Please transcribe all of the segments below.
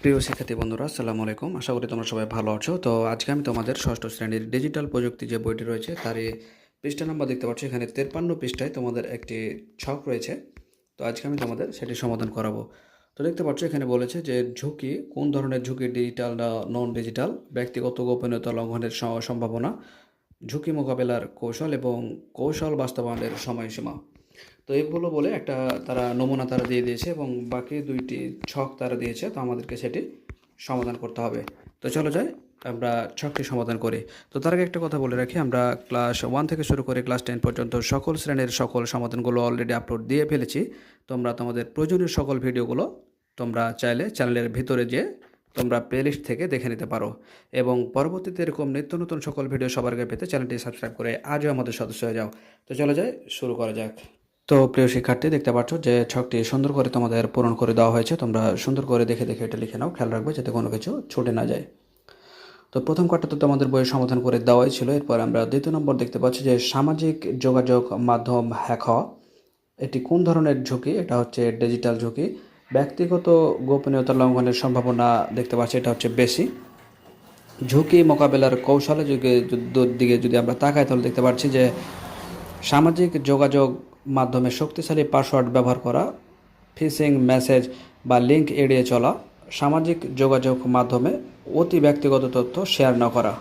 প্রিয় শিক্ষার্থী বন্ধুরা, আসসালামু আলাইকুম। আশা করি তোমরা সবাই ভালো আছো। তো আজকে আমি তোমাদের ষষ্ঠ শ্রেণীর ডিজিটাল প্রযুক্তি যে বইটি রয়েছে তারই পৃষ্ঠা নাম্বার দেখতে পাচ্ছ। এখানে 53 পৃষ্ঠায় তোমাদের একটি ছক রয়েছে। তো আজকে আমি তোমাদের সেটি সমাধান করাবো। তো দেখতে পাচ্ছ এখানে বলেছে যে ঝুঁকি, কোন ধরনের ঝুঁকি, ডিজিটাল না নন ডিজিটাল, ব্যক্তিগত গোপনীয়তা লঙ্ঘনের সম্ভাবনা, ঝুঁকি মোকাবেলার কৌশল এবং কৌশল বাস্তবায়নের সময়সীমা। তো এগুলো বলে একটা তারা নমুনা তারা দিয়ে দিয়েছে এবং বাকি দুইটি ছক তারা দিয়েছে। তো আমাদেরকে সেটি সমাধান করতে হবে। তো চলো যাই আমরা ছকটি সমাধান করি। তো তার আগে একটা কথা বলে রাখি, আমরা ক্লাস 1 থেকে শুরু করে ক্লাস 10 পর্যন্ত সকল শ্রেণীর সকল সমাধানগুলো অলরেডি আপলোড দিয়ে ফেলেছি। তোমরা তোমাদের প্রয়োজনীয় সকল ভিডিওগুলো তোমরা চাইলে চ্যানেলের ভিতরে যেয়ে তোমরা প্লেলিস্ট থেকে দেখে নিতে পারো এবং পরবর্তীতে এরকম নিত্য নতুন সকল ভিডিও সবার আগে পেতে চ্যানেলটি সাবস্ক্রাইব করে আজও আমাদের সদস্য হয়ে যাও। তো চলো যাই, শুরু করা যাক। তো প্রিয় শিক্ষার্থী, দেখতে পাচ্ছ যে ছকটি সুন্দর করে তোমাদের পূরণ করে দেওয়া হয়েছে। তোমরা সুন্দর করে দেখে দেখে এটা লিখে নাও, খেয়াল রাখবে যাতে কোনো কিছু ছুটে না যায়। তো প্রথম কার্ডটা তো তোমাদের বইয়ে সমাধান করে দেওয়াই ছিল। এরপর আমরা দ্বিতীয় নম্বর দেখতে পাচ্ছি যে সামাজিক যোগাযোগ মাধ্যম হ্যাক হওয়া এটি কোন ধরনের ঝুঁকি। এটা হচ্ছে ডিজিটাল ঝুঁকি। ব্যক্তিগত গোপনীয়তা লঙ্ঘনের সম্ভাবনা দেখতে পাচ্ছি, এটা হচ্ছে বেশি। ঝুঁকি মোকাবেলার কৌশলের দিকে যদি আমরা তাকাই তাহলে দেখতে পাচ্ছি যে সামাজিক যোগাযোগ মাধ্যমে শক্তিশালী পাসওয়ার্ড ব্যবহার করা, ফিশিং মেসেজ বা লিঙ্ক এড়িয়ে চলা, সামাজিক যোগাযোগ মাধ্যমে অতি ব্যক্তিগত তথ্য শেয়ার না করা।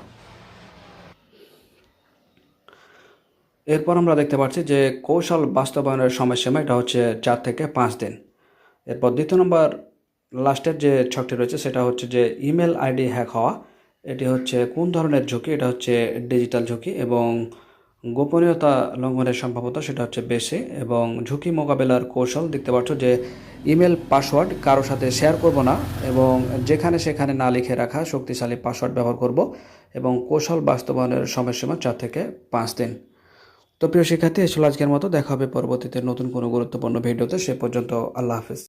এরপর আমরা দেখতে পাচ্ছি যে কৌশল বাস্তবায়নের সময়সীমা, এটা হচ্ছে 4 থেকে 5 দিন। এরপর দ্বিতীয় নম্বর লাস্টের যে ছকটি রয়েছে সেটা হচ্ছে যে ইমেল আইডি হ্যাক হওয়া। এটি হচ্ছে কোন ধরনের ঝুঁকি, এটা হচ্ছে ডিজিটাল ঝুঁকি এবং গোপনীয়তা লঙ্ঘনের সম্ভাবনা সেটা হচ্ছে বেশি। এবং ঝুঁকি মোকাবেলার কৌশল দেখতে পাচ্ছ যে ইমেল পাসওয়ার্ড কারোর সাথে শেয়ার করব না এবং যেখানে সেখানে না লিখে রাখা শক্তিশালী পাসওয়ার্ড ব্যবহার করব এবং কৌশল বাস্তবায়নের সময়সীমা 4 থেকে 5 দিন। তো প্রিয় শিক্ষার্থী, এই ছিল আজকের মতো। দেখা হবে পরবর্তীতে নতুন কোনো গুরুত্বপূর্ণ ভিডিওতে। সে পর্যন্ত আল্লাহ হাফেজ।